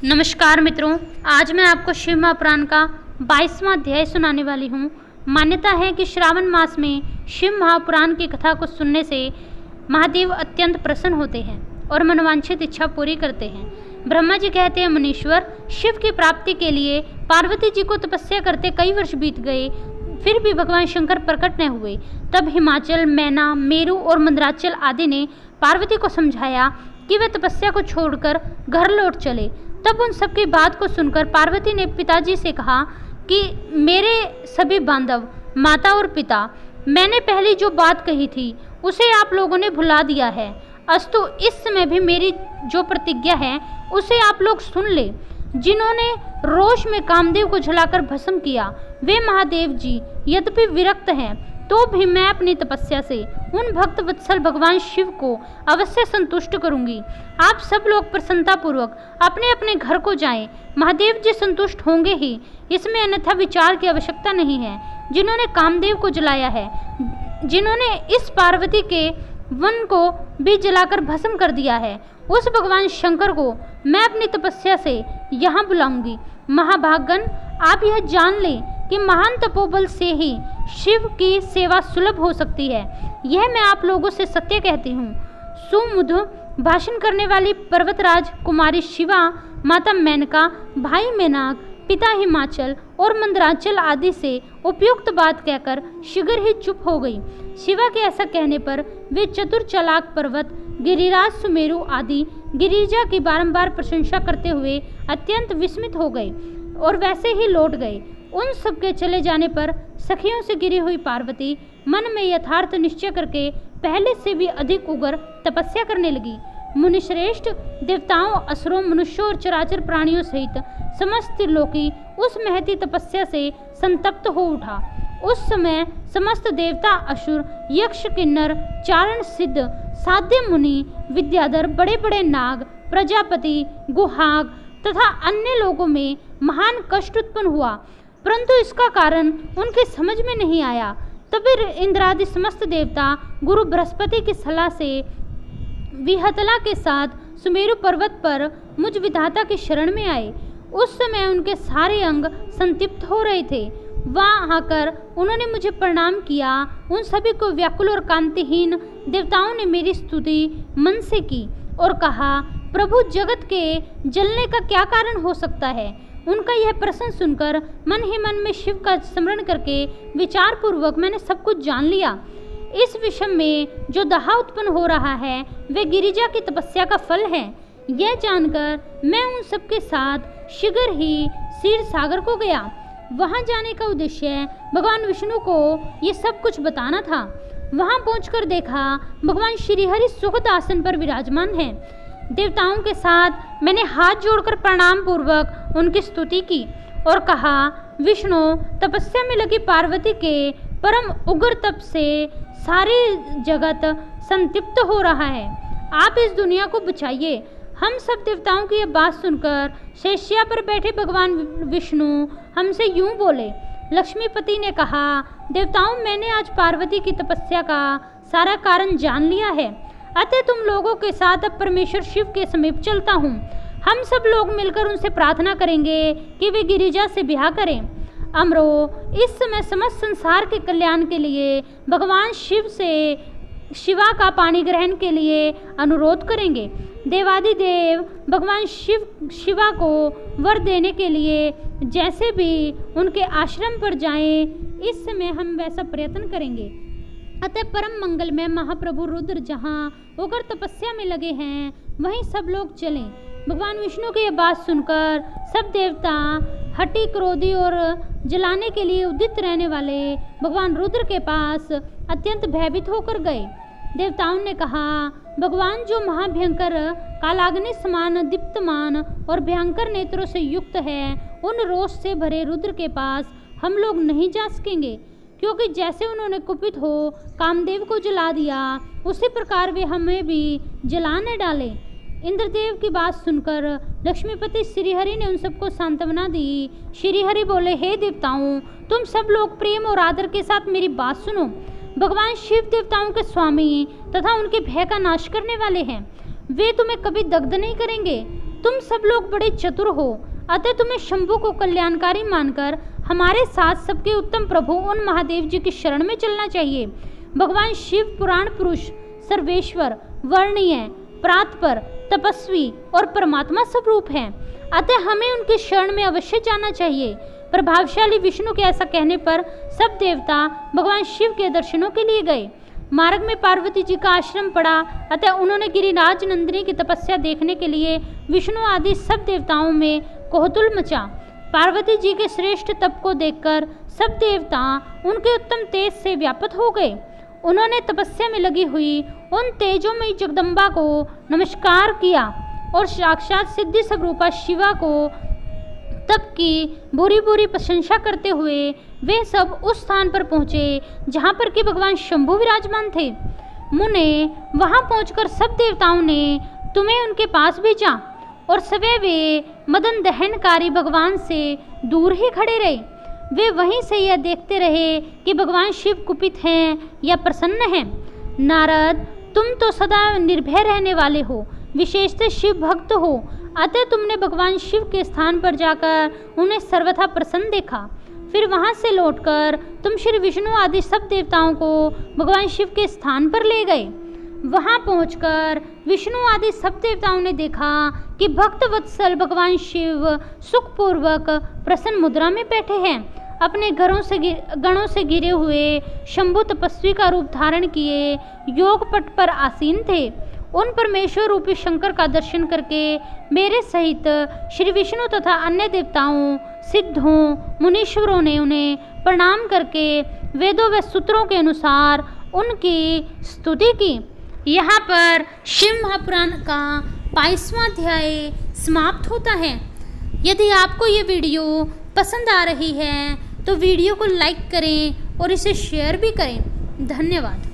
नमस्कार मित्रों, आज मैं आपको शिव महापुराण का 22वां अध्याय सुनाने वाली हूँ। मान्यता है कि श्रावण मास में शिव महापुराण की कथा को सुनने से महादेव अत्यंत प्रसन्न होते हैं और मनवांछित इच्छा पूरी करते हैं। ब्रह्मा जी कहते हैं, मुनीश्वर, शिव की प्राप्ति के लिए पार्वती जी को तपस्या करते कई वर्ष बीत गए, फिर भी भगवान शंकर प्रकट न हुए। तब हिमाचल, मैना, मेरु और मंदराचल आदि ने पार्वती को समझाया कि वे तपस्या को छोड़कर घर लौट चले। तब उन सबकी बात को सुनकर पार्वती ने पिताजी से कहा कि मेरे सभी बांधव, माता और पिता, मैंने पहले जो बात कही थी उसे आप लोगों ने भुला दिया है। अस्तु इस समय भी मेरी जो प्रतिज्ञा है उसे आप लोग सुन ले। जिन्होंने रोष में कामदेव को जलाकर भस्म किया, वे महादेव जी यद्यपि विरक्त हैं तो भी मैं अपनी तपस्या से उन भक्त वत्सल भगवान शिव को अवश्य संतुष्ट करूंगी। आप सब लोग प्रसन्नतापूर्वक अपने अपने घर को जाएं। महादेव जी संतुष्ट होंगे ही, इसमें अन्यथा विचार की आवश्यकता नहीं है। जिन्होंने कामदेव को जलाया है, जिन्होंने इस पार्वती के वन को भी जलाकर भस्म कर दिया है, उस भगवान शंकर को मैं अपनी तपस्या से यहाँ बुलाऊंगी। महाभागन, आप यह जान लें कि महान तपोबल से ही शिव की सेवा सुलभ हो सकती है। यह मैं आप लोगों से सत्य कहती हूँ। सुमुध भाषण करने वाली पर्वतराज कुमारी शिवा, माता मेनका, भाई मेनाक, पिता हिमाचल और मंदराचल आदि से उपयुक्त बात कहकर शीघ्र ही चुप हो गई। शिवा के ऐसा कहने पर वे चतुर चालाक पर्वत, गिरिराज, सुमेरु आदि गिरिजा की बारंबार प्रशंसा करते हुए अत्यंत विस्मित हो गए और वैसे ही लौट गए। उन सबके चले जाने पर सखियों से गिरी हुई पार्वती मन में यथार्थ निश्चय करके पहले से भी अधिक उग्र तपस्या करने लगी। मुनिश्रेष्ठ, देवताओं, असुरों, मनुष्यों और चराचर प्राणियों सहित समस्त त्रिलोकी उस महती तपस्या से संतप्त हो उठा। उस समय समस्त देवता, असुर, यक्ष, किन्नर, चारण, सिद्ध, साध्य मुनि, विद्याधर, बड़े बड़े नाग, प्रजापति, गुहाग तथा अन्य लोगों में महान कष्ट उत्पन्न हुआ, परंतु इसका कारण उनकी समझ में नहीं आया। तभी इंद्रादि समस्त देवता गुरु बृहस्पति की सलाह से विहतला के साथ सुमेरु पर्वत पर मुझ विधाता की शरण में आए। उस समय उनके सारे अंग संतप्त हो रहे थे। वहां आकर उन्होंने मुझे प्रणाम किया। उन सभी को व्याकुल और कांतिहीन देवताओं ने मेरी स्तुति मन से की और कहा, प्रभु, जगत के जलने का क्या कारण हो सकता है? उनका यह प्रश्न सुनकर मन ही मन में शिव का स्मरण करके विचार पूर्वक मैंने सब कुछ जान लिया। इस विषम में जो दाह उत्पन्न हो रहा है वे गिरिजा की तपस्या का फल है। यह जानकर मैं उन सबके साथ शीघ्र ही क्षीर सागर को गया। वहां जाने का उद्देश्य भगवान विष्णु को ये सब कुछ बताना था। वहां पहुंचकर देखा भगवान श्रीहरि सुखद आसन पर विराजमान है। देवताओं के साथ मैंने हाथ जोड़कर प्रणाम पूर्वक उनकी स्तुति की और कहा, विष्णु, तपस्या में लगी पार्वती के परम उग्र तप से सारे जगत संतप्त हो रहा है। आप इस दुनिया को बचाइए। हम सब देवताओं की यह बात सुनकर शैया पर बैठे भगवान विष्णु हमसे यूं बोले। लक्ष्मीपति ने कहा, देवताओं, मैंने आज पार्वती की तपस्या का सारा कारण जान लिया है। अतः तुम लोगों के साथ अब परमेश्वर शिव के समीप चलता हूँ। हम सब लोग मिलकर उनसे प्रार्थना करेंगे कि वे गिरिजा से ब्याह करें। अमरो, इस समय समस्त संसार के कल्याण के लिए भगवान शिव से शिवा का पाणी ग्रहण के लिए अनुरोध करेंगे। देवादिदेव भगवान शिवा को वर देने के लिए जैसे भी उनके आश्रम पर जाएं, इस समय हम वैसा प्रयत्न करेंगे। अतः परम मंगल में महाप्रभु रुद्र जहाँ उग्र तपस्या में लगे हैं, वहीं सब लोग चलें। भगवान विष्णु की यह बात सुनकर सब देवता हठी, क्रोधी और जलाने के लिए उदित रहने वाले भगवान रुद्र के पास अत्यंत भयभीत होकर गए। देवताओं ने कहा, भगवान जो महाभयंकर कालाग्नि समान दीप्तमान और भयंकर नेत्रों से युक्त है, उन रोष से भरे रुद्र के पास हम लोग नहीं जा सकेंगे, क्योंकि जैसे उन्होंने कुपित हो कामदेव को जला दिया, उसी प्रकार वे हमें भी जला न डाले। इंद्रदेव की बात सुनकर लक्ष्मीपति श्रीहरि ने उन सबको सांत्वना दी। श्रीहरि बोले, हे देवताओं, तुम सब लोग प्रेम और आदर के साथ मेरी बात सुनो। भगवान शिव देवताओं के स्वामी तथा उनके भय का नाश करने वाले हैं। वे तुम्हें कभी दग्ध नहीं करेंगे। तुम सब लोग बड़े चतुर हो, अतः तुम्हें शंभु को कल्याणकारी मानकर हमारे साथ सबके उत्तम प्रभु उन महादेव जी की शरण में चलना चाहिए। भगवान शिव पुराण पुरुष, सर्वेश्वर, वर्णीय, प्रातपर, तपस्वी और परमात्मा स्वरूप हैं, अतः हमें उनके शरण में अवश्य जाना चाहिए। प्रभावशाली विष्णु के ऐसा कहने पर सब देवता भगवान शिव के दर्शनों के लिए गए। मार्ग में पार्वती जी का आश्रम पड़ा, अतः उन्होंने गिरिराज नंदिनी की तपस्या देखने के लिए विष्णु आदि सब देवताओं में कोहतुल मचा। पार्वती जी के श्रेष्ठ तप को देखकर सब देवता उनके उत्तम तेज से व्याप्त हो गए। उन्होंने तपस्या में लगी हुई उन तेजोमयी जगदम्बा को नमस्कार किया और साक्षात सिद्धि स्वरूपा शिवा को तप की बुरी बुरी प्रशंसा करते हुए वे सब उस स्थान पर पहुँचे जहाँ पर कि भगवान शंभु विराजमान थे। मुने वहाँ पहुँचकर सब देवताओं ने तुम्हें उनके पास भेजा और सवे वे मदन दहनकारी भगवान से दूर ही खड़े रहे। वे वहीं से यह देखते रहे कि भगवान शिव कुपित हैं या प्रसन्न हैं। नारद, तुम तो सदा निर्भय रहने वाले हो, विशेषतः शिव भक्त हो, अतः तुमने भगवान शिव के स्थान पर जाकर उन्हें सर्वथा प्रसन्न देखा। फिर वहां से लौटकर तुम श्री विष्णु आदि सब देवताओं को भगवान शिव के स्थान पर ले गए। वहां पहुंचकर विष्णु आदि सब देवताओं ने देखा कि भक्त वत्सल भगवान शिव सुखपूर्वक प्रसन्न मुद्रा में बैठे हैं। अपने गणों से घिरे हुए शंभु तपस्वी का रूप धारण किए योगपट पर आसीन थे। उन परमेश्वर रूपी शंकर का दर्शन करके मेरे सहित श्री विष्णु तथा अन्य देवताओं, सिद्धों, मुनीश्वरों ने उन्हें प्रणाम करके वेदों व सूत्रों के अनुसार उनकी स्तुति की। यहाँ पर शिव महापुराण का 22वां अध्याय समाप्त होता है। यदि आपको ये वीडियो पसंद आ रही है तो वीडियो को लाइक करें और इसे शेयर भी करें। धन्यवाद।